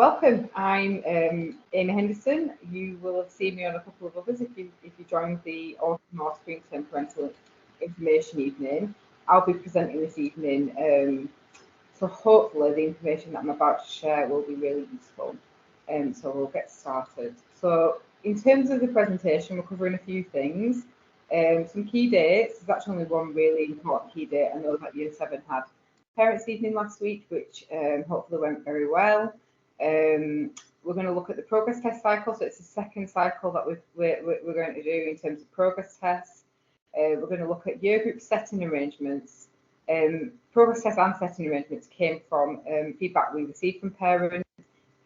Welcome. I'm Amy Henderson. You will have seen me on a couple of others if you joined the autumn or spring term parental information evening. I'll be presenting this evening, so hopefully the information that I'm about to share will be really useful. So we'll get started. So in terms of the presentation, we're covering a few things. Some key dates. There's actually only one really important key date. I know that Year 7 had Parents' Evening last week, which hopefully went very well. We're going to look at the progress test cycle. So it's the second cycle that we're going to do in terms of progress tests. We're going to look at year group setting arrangements. Progress tests and setting arrangements came from feedback we received from parents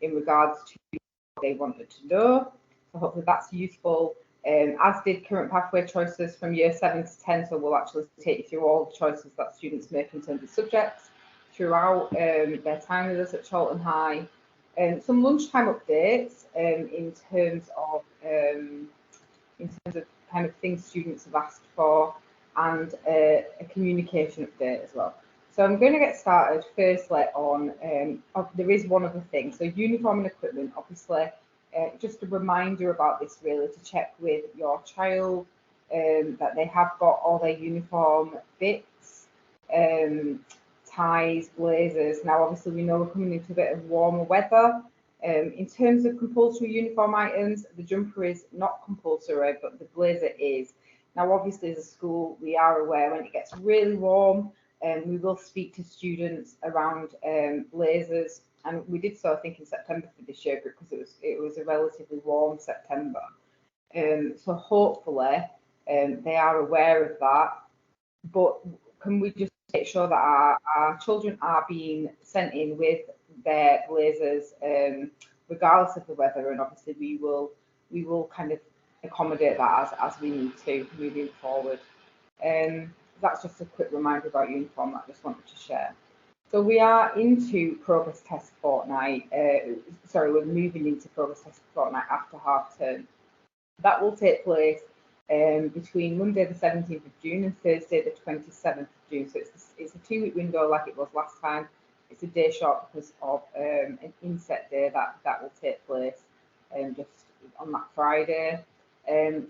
in regards to what they wanted to know. So hopefully that's useful. As did current pathway choices from year 7 to 10. So we'll actually take you through all the choices that students make in terms of subjects throughout their time with us at Chorlton High. Some lunchtime updates in terms of kind of things students have asked for, and a communication update as well. So I'm going to get started firstly on, there is one other thing. So uniform and equipment, obviously, just a reminder about this really, to check with your child that they have got all their uniform bits, ties, blazers. Now, obviously, we know we're coming into a bit of warmer weather. In terms of compulsory uniform items, the jumper is not compulsory, but the blazer is. Now, obviously, as a school, we are aware when it gets really warm, we will speak to students around blazers, and we did so, I think, in September for this year because it was a relatively warm September. So hopefully they are aware of that. But can we just make sure that our children are being sent in with their blazers, regardless of the weather, and obviously we will kind of accommodate that as we need to moving forward. That's just a quick reminder about uniform that I just wanted to share. So we are into progress test fortnight. We're moving into progress test fortnight after half term. That will take place between Monday the 17th of June and Thursday the 27th of June. So it's a 2-week window like it was last time. It's a day short because of an inset day that will take place just on that Friday.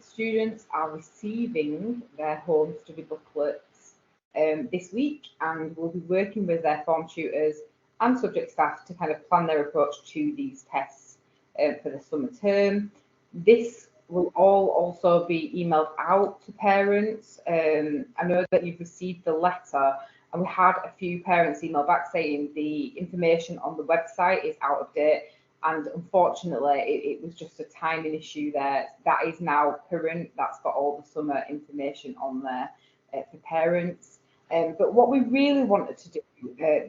Students are receiving their home study booklets this week, and will be working with their form tutors and subject staff to kind of plan their approach to these tests for the summer term. This will all also be emailed out to parents. I know that you've received the letter, and we had a few parents email back saying the information on the website is out of date, and unfortunately it was just a timing issue there. That is now current. That's got all the summer information on there for parents. But what we really wanted to do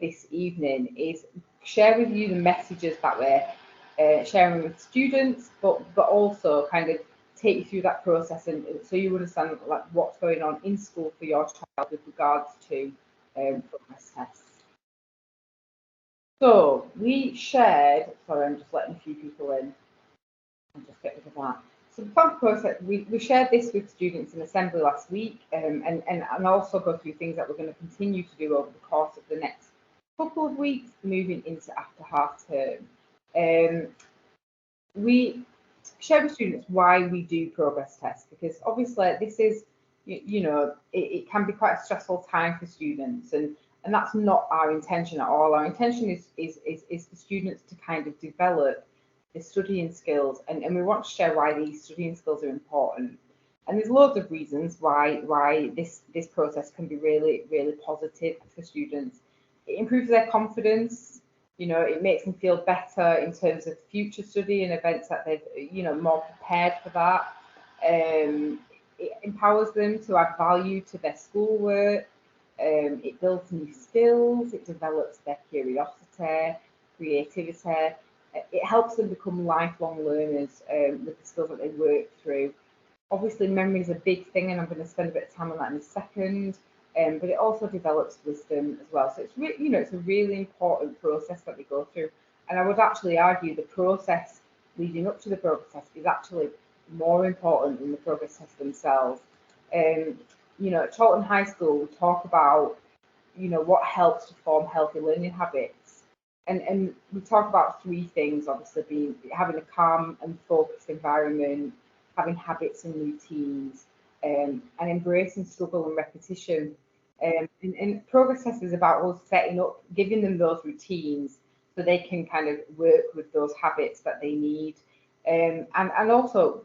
this evening is share with you the messages that we're sharing with students, but also kind of take you through that process, and so you understand like what's going on in school for your child with regards to progress tests. So we shared, sorry, I'm just letting a few people in. I'll just get rid of that. So the plan process, we shared this with students in assembly last week, and also go through things that we're going to continue to do over the course of the next couple of weeks, moving into after half term. We share with students why we do progress tests, because obviously this is, it can be quite a stressful time for students, and that's not our intention at all. Our intention is for students to kind of develop the studying skills, and we want to share why these studying skills are important. And there's loads of reasons why this process can be really, really positive for students. It improves their confidence. It makes them feel better in terms of future study and events that they've, more prepared for that. It empowers them to add value to their schoolwork. It builds new skills. It develops their curiosity, creativity. It helps them become lifelong learners with the skills that they work through. Obviously, memory is a big thing, and I'm going to spend a bit of time on that in a second. But it also develops wisdom as well. So it's it's a really important process that we go through. And I would actually argue the process leading up to the progress test is actually more important than the progress test themselves. At Chorlton High School, we talk about, what helps to form healthy learning habits. And we talk about three things, obviously, being having a calm and focused environment, having habits and routines, and embracing struggle and repetition. And progress test is about us setting up, giving them those routines so they can kind of work with those habits that they need. And also,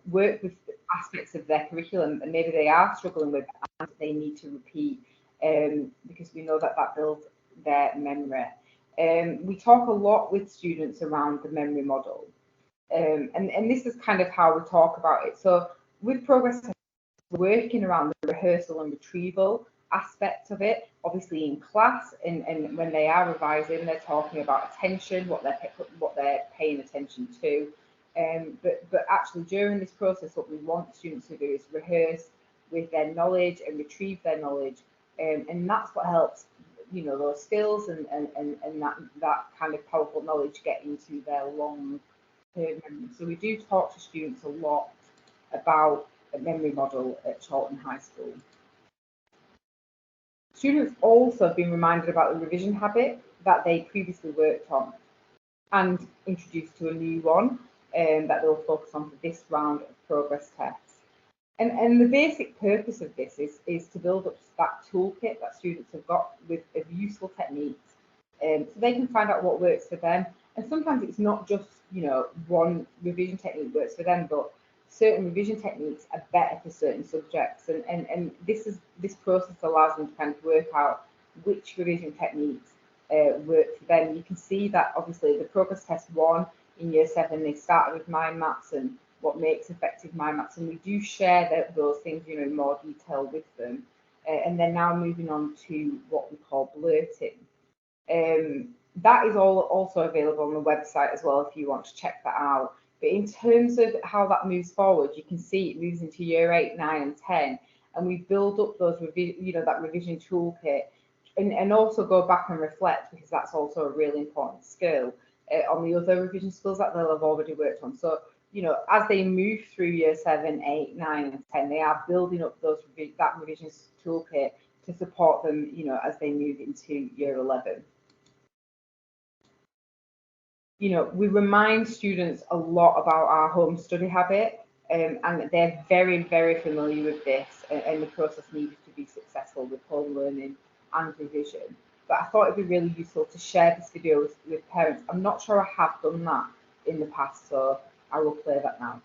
work with aspects of their curriculum and maybe they are struggling with and they need to repeat, because we know that that builds their memory. We talk a lot with students around the memory model, and this is kind of how we talk about it. So with progress, we're working around the rehearsal and retrieval aspect of it. Obviously, in class and when they are revising, they're talking about attention, what they're paying attention to. But actually, during this process, what we want students to do is rehearse with their knowledge and retrieve their knowledge, and that's what helps those skills and that kind of powerful knowledge get into their long term memory. So we do talk to students a lot about a memory model at Chorlton High School. Students also have been reminded about the revision habit that they previously worked on and introduced to a new one that they'll focus on for this round of progress tests. And the basic purpose of this is to build up that toolkit that students have got with of useful techniques, so they can find out what works for them. And sometimes it's not just one revision technique works for them, but certain revision techniques are better for certain subjects. And this process allows them to kind of work out which revision techniques work for them. You can see that obviously the progress test one in year 7, they started with mind maps and what makes effective mind maps, and we do share those things in more detail with them, and they're now moving on to what we call blurting. That is all also available on the website as well if you want to check that out. But in terms of how that moves forward, you can see it moves into year 8, 9 and 10, and we build up those that revision toolkit, and also go back and reflect, because that's also a really important skill on the other revision skills that they'll have already worked on. So as they move through year 7, 8, 9 and 10, they are building up that revision toolkit to support them as they move into year 11. We remind students a lot about our home study habit, and they're very, very familiar with this, and the process needed to be successful with home learning and revision. But I thought it'd be really useful to share this video with parents. I'm not sure I have done that in the past, so I will play that now.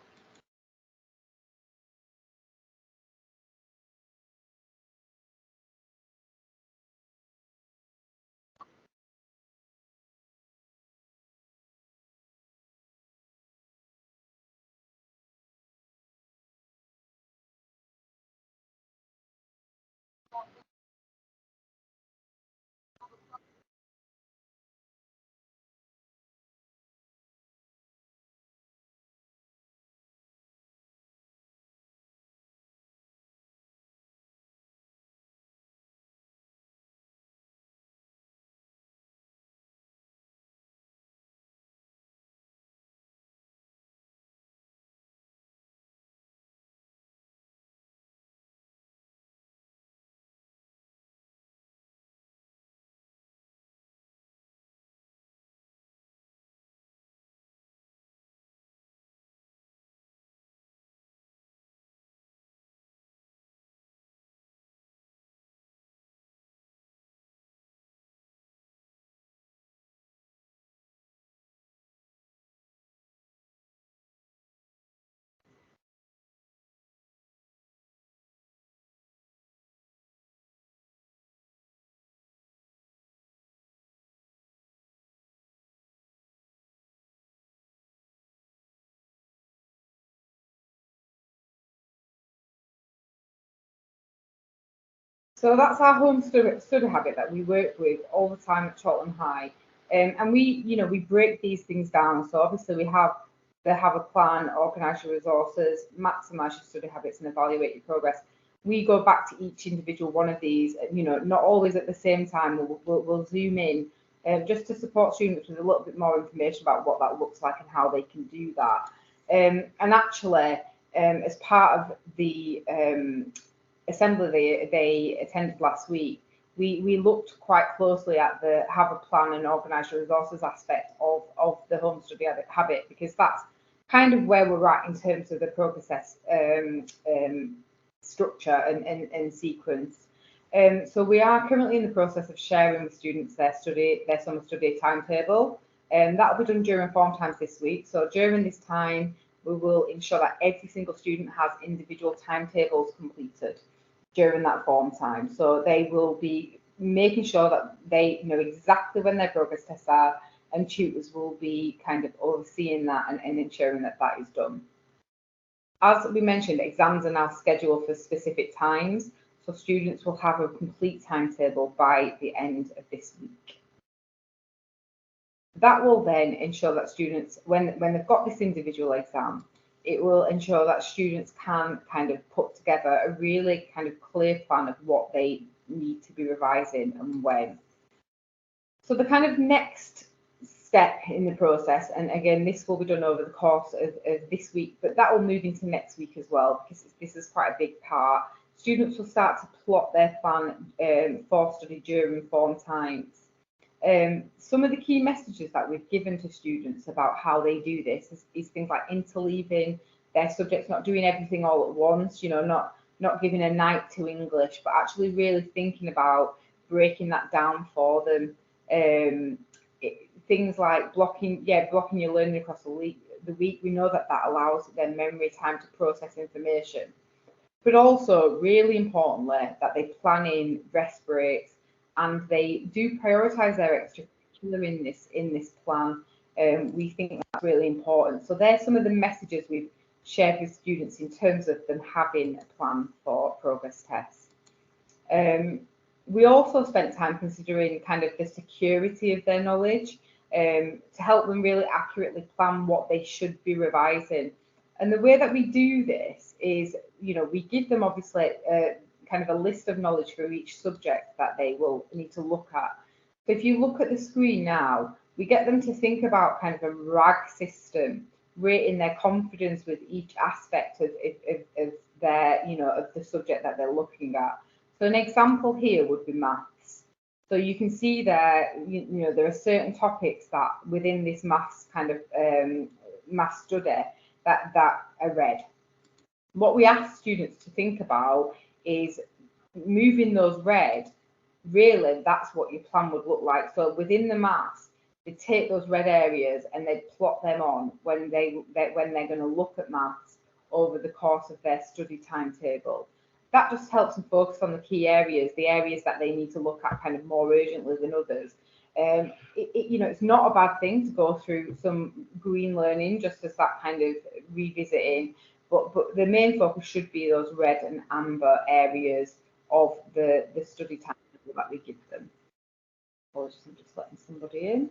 So that's our home study habit that we work with all the time at Chorlton High. And we break these things down. So obviously they have a plan, organise your resources, maximise your study habits and evaluate your progress. We go back to each individual one of these, not always at the same time. We'll zoom in just to support students with a little bit more information about what that looks like and how they can do that. And actually, as part of the assembly they attended last week, we looked quite closely at the have a plan and organise your resources aspect of the home study habit, because that's kind of where we're at in terms of the progress test structure and sequence. So we are currently in the process of sharing with students their summer study timetable, and that will be done during form times this week. So during this time, we will ensure that every single student has individual timetables completed during that form time. So they will be making sure that they know exactly when their progress tests are, and tutors will be kind of overseeing that and ensuring that that is done. As we mentioned, exams are now scheduled for specific times, so students will have a complete timetable by the end of this week. That will then ensure that students, when they've got this individual exam, it will ensure that students can kind of put together a really kind of clear plan of what they need to be revising and when. So the kind of next step in the process, and again, this will be done over the course of this week, but that will move into next week as well, because this is quite a big part. Students will start to plot their plan for study during form times. Some of the key messages that we've given to students about how they do this is things like interleaving their subjects, not doing everything all at once, you know, not giving a night to English, but actually really thinking about breaking that down for them. Things like blocking your learning across the week. We know that allows their memory time to process information, but also really importantly that they plan in rest breaks and they do prioritise their extracurricular in this plan. We think that's really important. So there's some of the messages we've shared with students in terms of them having a plan for progress tests. We also spent time considering kind of the security of their knowledge to help them really accurately plan what they should be revising. And the way that we do this is, you know, we give them obviously kind of a list of knowledge for each subject that they will need to look at. So if you look at the screen now, we get them to think about kind of a RAG system, rating their confidence with each aspect of their, you know, of the subject that they're looking at. So an example here would be maths. So you can see there, you know, there are certain topics that within this maths kind of maths study that are red. What we ask students to think about is moving those red. Really, that's what your plan would look like. So within the maths, they take those red areas and they plot them on when they're going to look at maths over the course of their study timetable. That just helps them focus on the key areas, the areas that they need to look at kind of more urgently than others. You know, it's not a bad thing to go through some green learning just as that kind of revisiting, but the main focus should be those red and amber areas of the study time that we give them. Apologies, I'm just letting somebody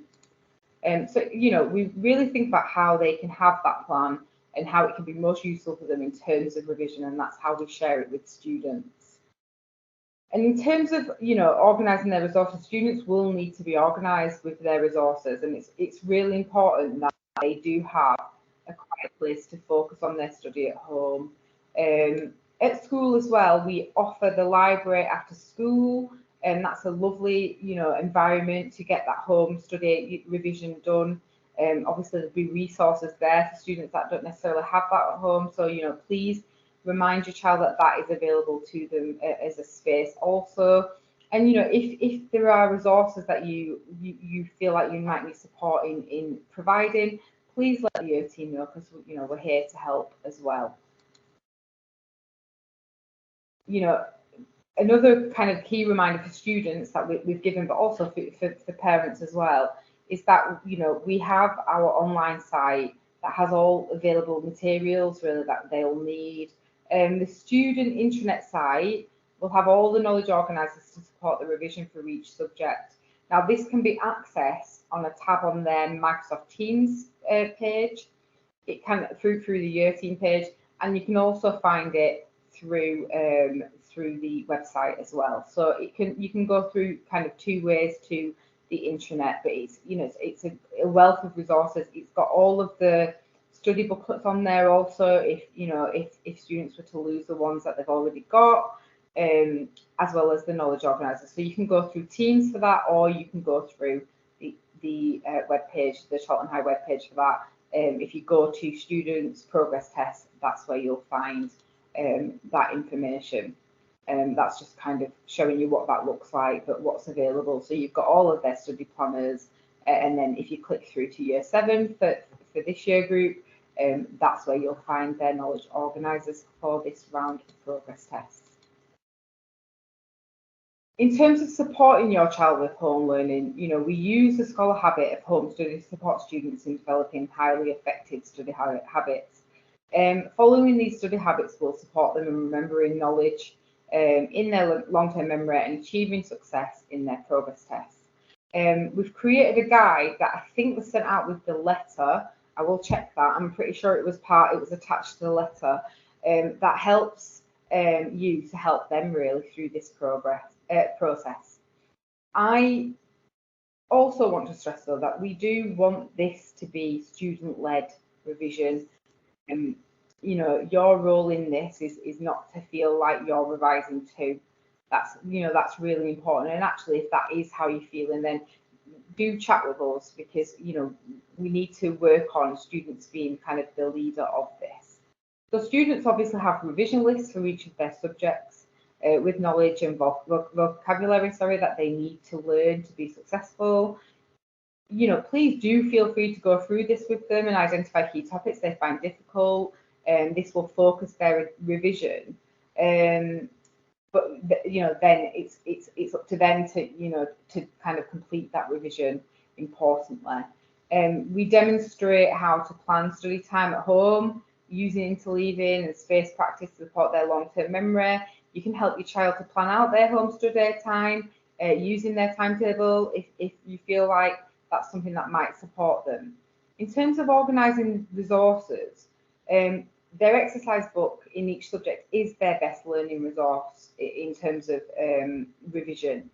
in. So, you know, we really think about how they can have that plan and how it can be most useful for them in terms of revision, and that's how we share it with students. And in terms of, you know, organising their resources, students will need to be organised with their resources, and it's really important that they do have a quiet place to focus on their study at home. At school as well, we offer the library after school, and that's a lovely, you know, environment to get that home study revision done. Obviously, there'll be resources there for students that don't necessarily have that at home. So, you know, please remind your child that that is available to them as a space also. And, you know, if there are resources that you feel like you might need support in providing, please let the year team know, because, you know, we're here to help as well. You know, another kind of key reminder for students that we've given, but also for parents as well, is that, you know, we have our online site that has all available materials really that they'll need. The student intranet site will have all the knowledge organisers to support the revision for each subject. Now, this can be accessed on a tab on their Microsoft Teams page. It can through the year team page, and you can also find it through the website as well. So you can go through kind of two ways to the intranet, but it's, you know, it's a wealth of resources. It's got all of the study booklets on there also, if, you know, if students were to lose the ones that they've already got. as well as the knowledge organizer. So you can go through Teams for that, or you can go through the web page, the Charlton High web page for that. If you go to students progress tests, that's where you'll find that information. That's just kind of showing you what that looks like, but what's available. So you've got all of their study planners, and then if you click through to year 7 for this year group, that's where you'll find their knowledge organisers for this round of progress tests. In terms of supporting your child with home learning, we use the Scholar Habit of home study to support students in developing highly effective study habits. Following these study habits will support them in remembering knowledge in their long-term memory and achieving success in their progress tests. We've created a guide that I think was sent out with the letter. I will check that. I'm pretty sure it was attached to the letter, that helps you to help them really through this process. I also want to stress though that we do want this to be student-led revision. Your role in this is not to feel like you're revising too. That's really important. And actually, if that is how you're feeling, then do chat with us, because we need to work on students being kind of the leader of this. So students obviously have revision lists for each of their subjects with knowledge and vocabulary, that they need to learn to be successful. Please do feel free to go through this with them and identify key topics they find difficult. This will focus their revision. But then it's up to them to kind of complete that revision importantly. We demonstrate how to plan study time at home using interleaving and space practice to support their long-term memory. You can help your child to plan out their home study time using their timetable if you feel like that's something that might support them. In terms of organising resources, their exercise book in each subject is their best learning resource in terms of revision.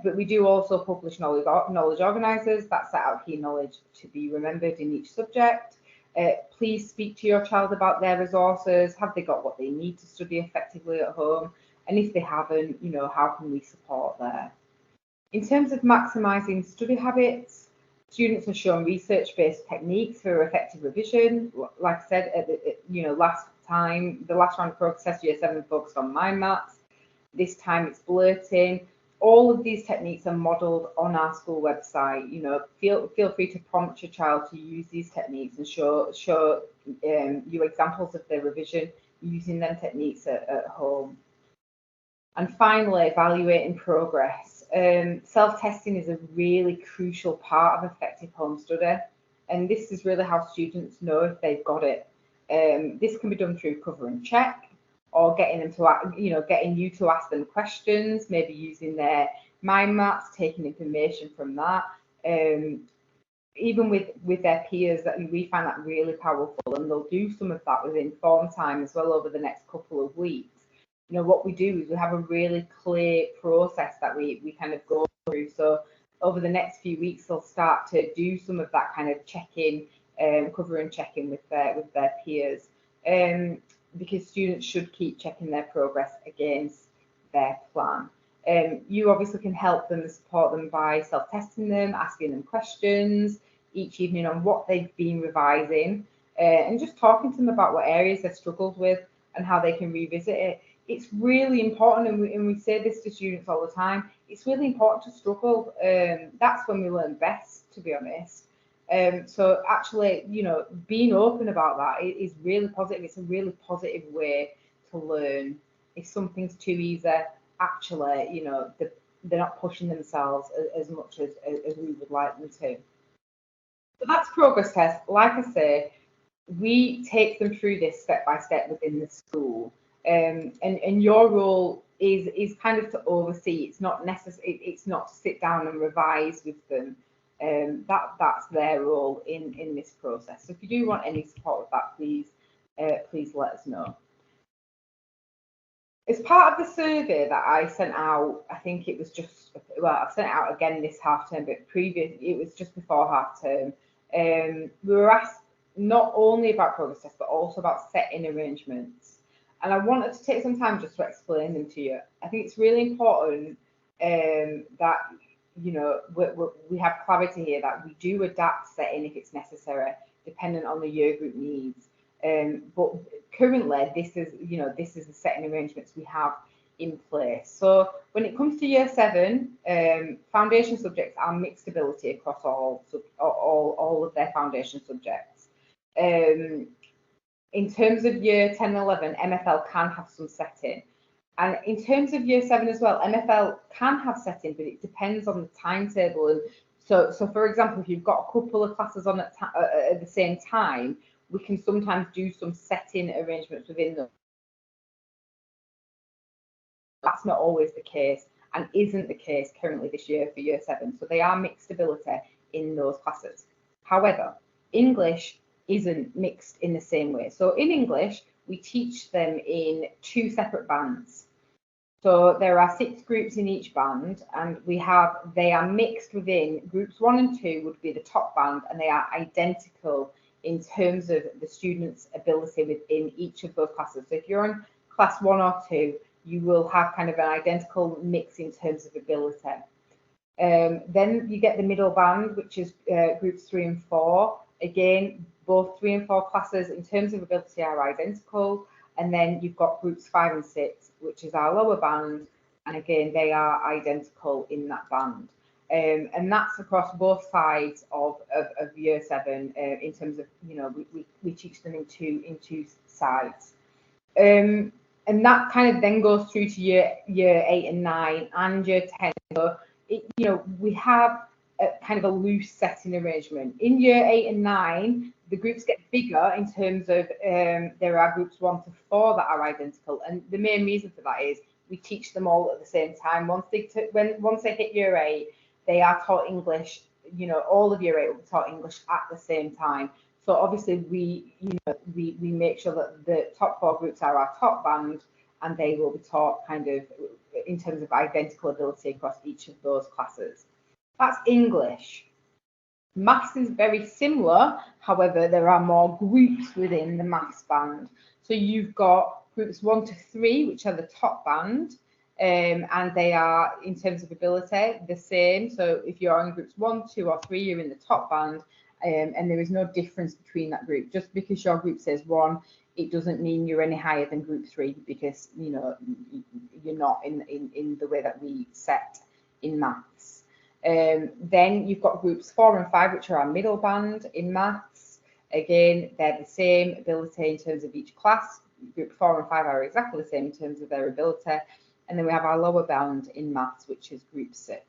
But we do also publish knowledge organisers that set out key knowledge to be remembered in each subject. Please speak to your child about their resources. Have they got what they need to study effectively at home? And if they haven't, how can we support there? In terms of maximising study habits, students are shown research-based techniques for effective revision. Like I said, last time, the last round of progress test, year 7 focused on mind maps. This time it's blurting. All of these techniques are modelled on our school website. Feel free to prompt your child to use these techniques and show you examples of their revision using them techniques at home. And finally, evaluating progress. Self-testing is a really crucial part of effective home study, and this is really how students know if they've got it. This can be done through cover and check, or getting you to ask them questions, maybe using their mind maps, taking information from that. Even with their peers, that we find that really powerful, and they'll do some of that within form time as well over the next couple of weeks. What we do is we have a really clear process that we kind of go through. So over the next few weeks, they'll start to do some of that kind of check-in, cover and check-in with their peers, because students should keep checking their progress against their plan. You obviously can help them and support them by self-testing them, asking them questions each evening on what they've been revising, and just talking to them about what areas they've struggled with and how they can revisit it. It's really important, and we say this to students all the time, it's really important to struggle. That's when we learn best, to be honest. So actually, being open about that is really positive. It's a really positive way to learn. If something's too easy, actually, they're not pushing themselves as much as we would like them to. So that's progress test. Like I say, we take them through this step by step within the school. And your role is kind of to oversee. It's not necessary. It's not to sit down and revise with them. That's their role in this process. So if you do want any support with that, please let us know. As part of the survey that I sent out, I think it was I've sent it out again this half term, but it was just before half term. We were asked not only about progress tests, but also about setting arrangements. And I wanted to take some time just to explain them to you. I think it's really important that, you know, we have clarity here that we do adapt setting if it's necessary, dependent on the year group needs. But currently, this is the setting arrangements we have in place. So when it comes to year 7, foundation subjects are mixed ability across all of their foundation subjects. In terms of year 10 and 11, MFL can have some setting. And in terms of year 7 as well, MFL can have setting, but it depends on the timetable. And so for example, if you've got a couple of classes on at the same time, we can sometimes do some setting arrangements within them. That's not always the case, and isn't the case currently this year for year 7. So they are mixed ability in those classes. However, English isn't mixed in the same way. So in English, we teach them in 2 separate bands. So there are 6 groups in each band, and they are mixed within groups 1 and 2 would be the top band, and they are identical in terms of the students' ability within each of those classes. So if you're in class 1 or 2, you will have kind of an identical mix in terms of ability. Then you get the middle band, which is groups 3 and 4. Again, both 3 and 4 classes in terms of ability are identical. And then you've got groups 5 and 6, which is our lower band. And again, they are identical in that band. And that's across both sides of year 7 in terms of, you know, we teach them in two sides. And that kind of then goes through to year 8 and 9 and year 10. So, you know, we have a kind of a loose setting arrangement. In year 8 and 9, the groups get bigger in terms of there are groups 1 to 4 that are identical. And the main reason for that is we teach them all at the same time. Once they hit year 8, they are taught English. You know, all of year 8 will be taught English at the same time. So obviously we make sure that the top 4 groups are our top band, and they will be taught kind of in terms of identical ability across each of those classes. That's English. Maths is very similar, however, there are more groups within the maths band. So you've got groups 1 to 3, which are the top band, and they are, in terms of ability, the same. So if you're in groups 1, 2, or 3, you're in the top band. And there is no difference between that group. Just because your group says 1, it doesn't mean you're any higher than group 3, because, you know, you're not in the way that we set in maths. Then you've got groups 4 and 5, which are our middle band in maths. Again, they're the same ability in terms of each class. Group 4 and 5 are exactly the same in terms of their ability. And then we have our lower band in maths, which is group 6.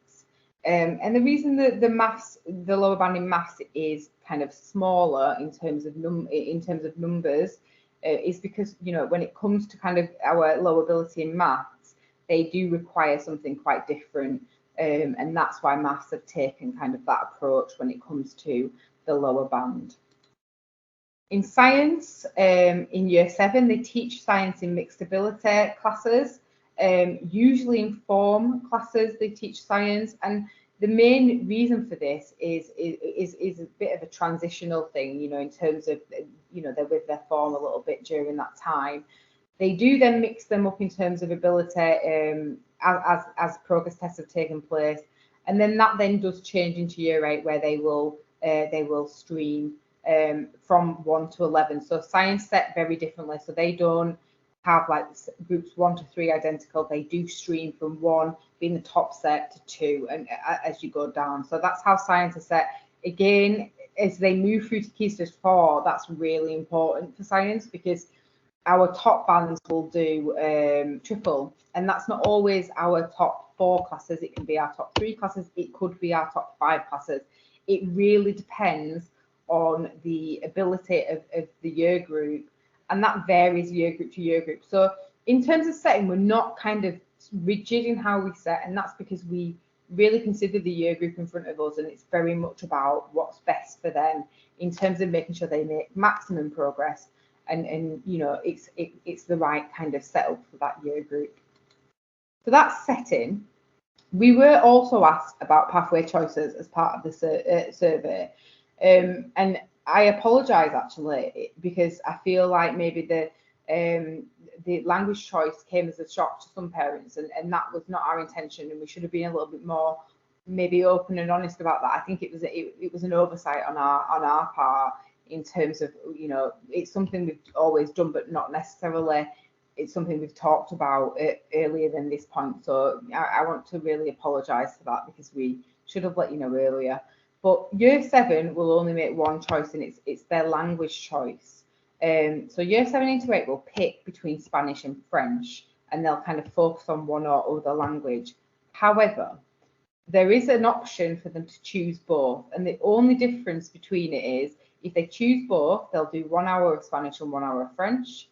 And the reason that the lower band in maths is kind of smaller in terms of numbers is because, you know, when it comes to kind of our low ability in maths, they do require something quite different, and that's why maths have taken kind of that approach when it comes to the lower band. In science, in year 7, they teach science in mixed ability classes. Usually in form classes they teach science, and the main reason for this is a bit of a transitional thing, you know, in terms of, you know, they're with their form a little bit during that time. They do then mix them up in terms of ability as progress tests have taken place, and then that then does change into year 8, where they will stream from 1 to 11. So science set very differently, so they don't have like groups 1 to 3 identical. They do stream from 1 being the top set to 2, and as you go down. So that's how science is set. Again, as they move through to Key Stage 4, that's really important for science, because our top bands will do triple, and that's not always our top 4 classes. It can be our top 3 classes. It could be our top 5 classes. It really depends on the ability of the year group, and that varies year group to year group. So in terms of setting, we're not kind of rigid in how we set, and that's because we really consider the year group in front of us, and it's very much about what's best for them in terms of making sure they make maximum progress, and you know, it's the right kind of setup for that year group. So that's setting. We were also asked about pathway choices as part of the survey, and I apologise actually, because I feel like maybe the language choice came as a shock to some parents, and that was not our intention, and we should have been a little bit more maybe open and honest about that. I think it was an oversight on our part in terms of, you know, it's something we've always done, but not necessarily it's something we've talked about earlier than this point. So I want to really apologise for that, because we should have let you know earlier. But year 7 will only make one choice, and it's their language choice. So year 7 into 8 will pick between Spanish and French, and they'll kind of focus on one or other language. However, there is an option for them to choose both, and the only difference between it is if they choose both, they'll do 1 hour of Spanish and 1 hour of French.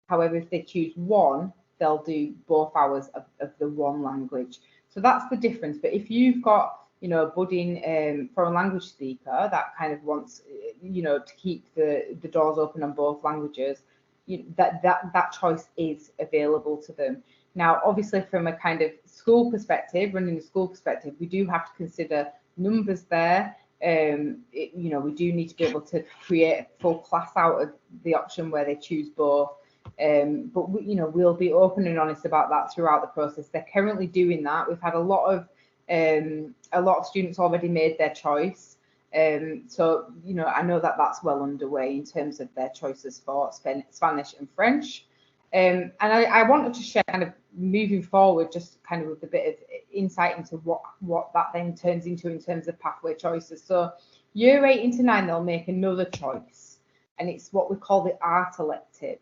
However, if they choose one, they'll do both hours of the one language. So that's the difference. But if you've got, you know, a budding foreign language speaker that kind of wants, you know, to keep the doors open on both languages, that choice is available to them. Now, obviously, from a kind of school perspective, running a school perspective, we do have to consider numbers there. You know, we do need to be able to create a full class out of the option where they choose both. But we, you know, we'll be open and honest about that throughout the process. They're currently doing that. We've had a lot of students already made their choice. So, you know, I know that that's well underway in terms of their choices for Spanish and French. And I wanted to share kind of moving forward, just kind of with a bit of insight into what that then turns into in terms of pathway choices. So year 8 into 9, they'll make another choice, and it's what we call the art elective.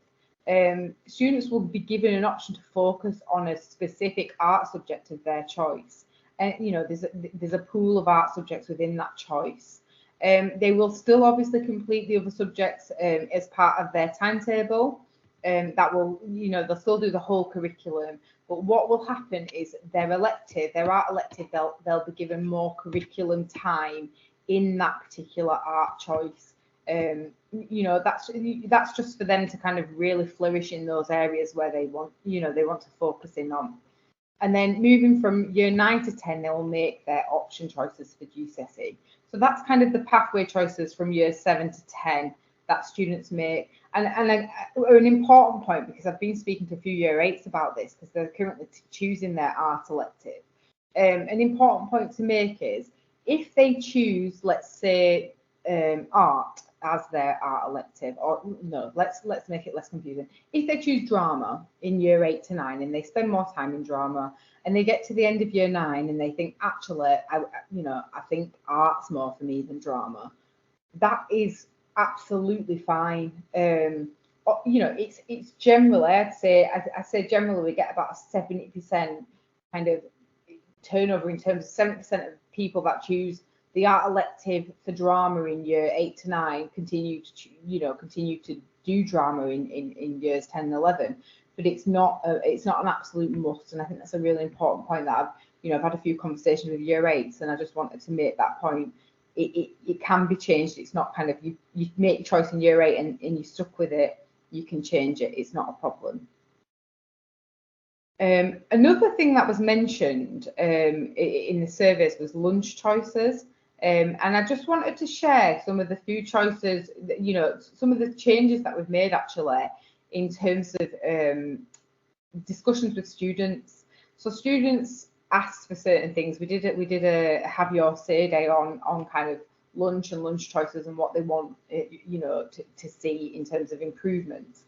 Students will be given an option to focus on a specific art subject of their choice. And, you know, there's a pool of art subjects within that choice. They will still obviously complete the other subjects as part of their timetable. That will, you know, they'll still do the whole curriculum. But what will happen is their art elective, they'll be given more curriculum time in that particular art choice. You know, that's just for them to kind of really flourish in those areas where they want, you know, they want to focus in on. And then moving from year 9 to 10, they will make their option choices for GCSE. So that's kind of the pathway choices from year 7 to 10 that students make. And an important point, because I've been speaking to a few year 8s about this, because they're currently choosing their art elective. An important point to make is if they choose, let's say, art as their art elective, or no, let's make it less confusing. If they choose drama in year 8 to 9 and they spend more time in drama, and they get to the end of year 9 and they think, actually, I think art's more for me than drama, that is absolutely fine. You know, it's generally, I'd say generally we get about a 70% kind of turnover in terms of 70% of people that choose the art elective for drama in year 8 to 9 continue to do drama in years 10 and 11. But it's not an absolute must, and I think that's a really important point that I've had a few conversations with year 8s, and I just wanted to make that point. It can be changed. It's not kind of you make your choice in year 8 and you're stuck with it. You can change it. It's not a problem. Another thing that was mentioned in the surveys was lunch choices. And I just wanted to share some of the food choices, you know, some of the changes that we've made actually in terms of discussions with students. So students asked for certain things. We did a have your say day on kind of lunch and lunch choices and what they want, you know, to see in terms of improvements.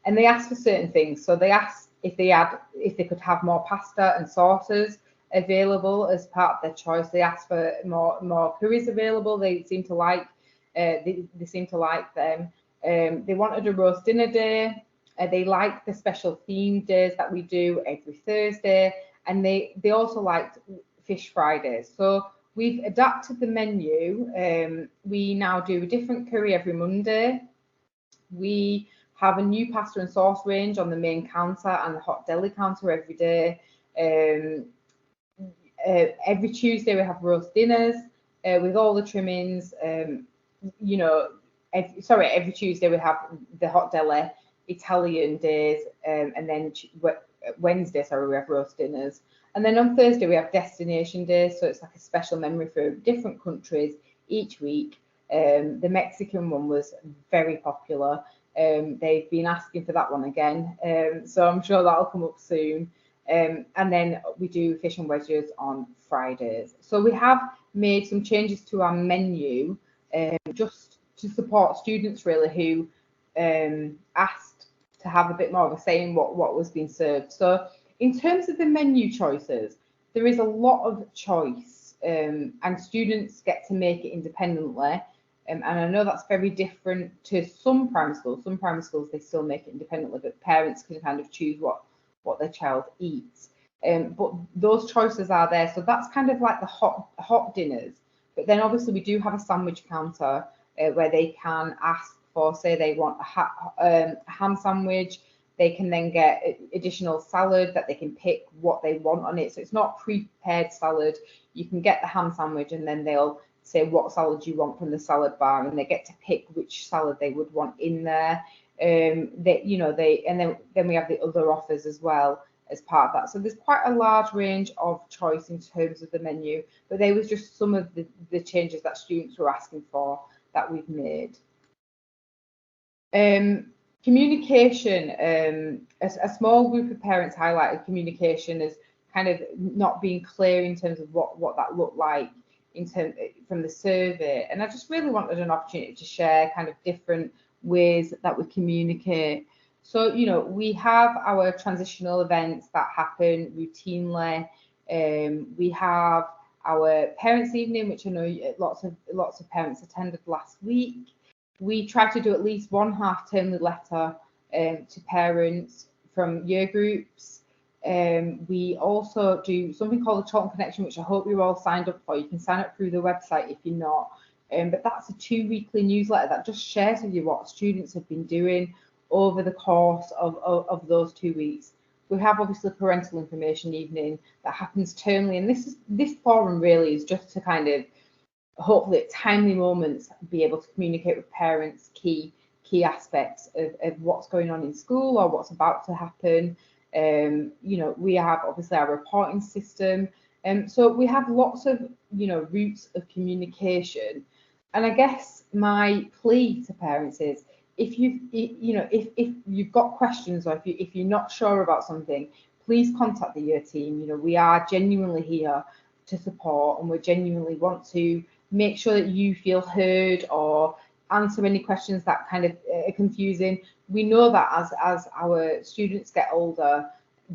And they asked for certain things. So they asked if they could have more pasta and sauces available as part of their choice. They asked for more curries available. They seem to like them. They wanted a roast dinner day. They like the special themed days that we do every Thursday, and they also liked fish Fridays. So we've adapted the menu. We now do a different curry every Monday. We have a new pasta and sauce range on the main counter and the hot deli counter every day. Every Tuesday we have roast dinners with all the trimmings. Every Tuesday we have the hot deli Italian days, and then Wednesday, we have roast dinners. And then on Thursday we have destination days, so it's like a special memory for different countries each week. The Mexican one was very popular. They've been asking for that one again, so I'm sure that'll come up soon. And then we do fish and wedges on Fridays. So we have made some changes to our menu just to support students really who asked to have a bit more of a say in what was being served. So in terms of the menu choices, there is a lot of choice, and students get to make it independently. And I know that's very different to some primary schools. Some primary schools, they still make it independently, but parents can kind of choose what their child eats. But those choices are there. So that's kind of like the hot dinners. But then obviously we do have a sandwich counter where they can ask for, say they want a ham sandwich. They can then get additional salad that they can pick what they want on it. So it's not pre-prepared salad. You can get the ham sandwich and then they'll say what salad you want from the salad bar, and they get to pick which salad they would want in there. And then we have the other offers as well as part of that. So there's quite a large range of choice in terms of the menu, but they was just some of the changes that students were asking for that we've made. Communication, a small group of parents highlighted communication as kind of not being clear in terms of what that looked like from the survey, and I just really wanted an opportunity to share kind of different ways that we communicate. So, you know, we have our transitional events that happen routinely. We have our parents' evening, which I know lots of parents attended last week. We try to do at least one half-termly letter to parents from year groups. We also do something called the Chorlton Connection, which I hope you're all signed up for. You can sign up through the website if you're not. But that's a 2-weekly newsletter that just shares with you what students have been doing over the course of those 2 weeks. We have obviously a parental information evening that happens termly, and this forum really is just to kind of hopefully at timely moments be able to communicate with parents key aspects of what's going on in school or what's about to happen. You know, we have obviously our reporting system, so we have lots of, you know, routes of communication. And I guess my plea to parents is, if you've got questions, or if you're not sure about something, please contact the year team. You know, we are genuinely here to support, and we genuinely want to make sure that you feel heard or answer any questions that kind of are confusing. We know that as our students get older,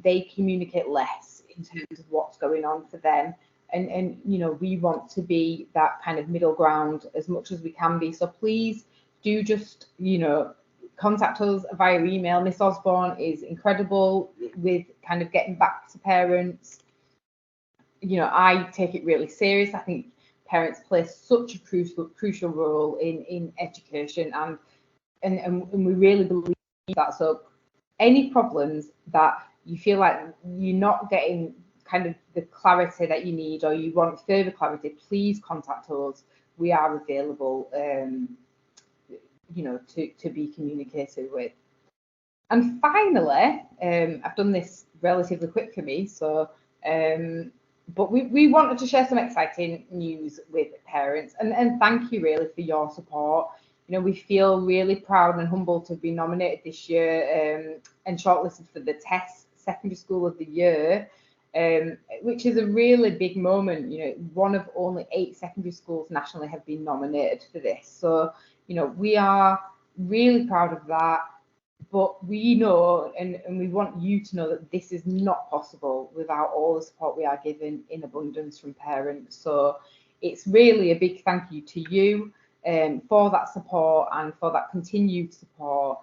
they communicate less in terms of what's going on for them. And you know, we want to be that kind of middle ground as much as we can be. So please do just, you know, contact us via email. Miss Osborne is incredible with kind of getting back to parents. You know, I take it really serious. I think parents play such a crucial role in education, and we really believe that. So any problems that you feel like you're not getting kind of the clarity that you need, or you want further clarity, please contact us. We are available, you know, to be communicated with. And finally, I've done this relatively quick for me, so but we wanted to share some exciting news with parents, and thank you really for your support. You know, we feel really proud and humbled to have been nominated this year and shortlisted for the TESS Secondary School of the Year, which is a really big moment. You know, one of only 8 secondary schools nationally have been nominated for this. So, you know, we are really proud of that. But we know, and we want you to know, that this is not possible without all the support we are given in abundance from parents. So it's really a big thank you to you for that support and for that continued support.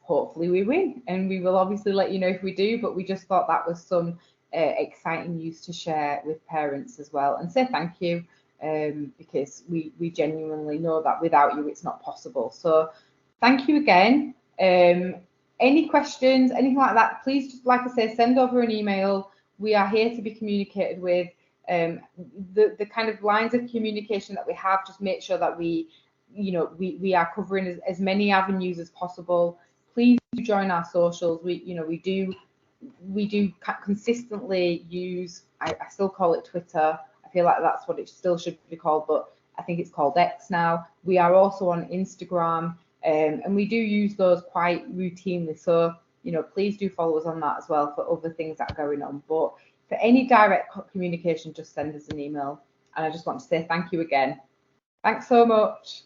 Hopefully we win, and we will obviously let you know if we do, but we just thought that was some exciting news to share with parents as well, and say thank you, because we genuinely know that without you it's not possible. So thank you again. Any questions, anything like that, please, just like I say, send over an email. We are here to be communicated with. The kind of lines of communication that we have, just make sure that we are covering as many avenues as possible. Please do join our socials. We do consistently use, I still call it Twitter. I feel like that's what it still should be called, but I think it's called X now. We are also on Instagram. And we do use those quite routinely. So, you know, please do follow us on that as well for other things that are going on. But for any direct communication, just send us an email. And I just want to say thank you again. Thanks so much.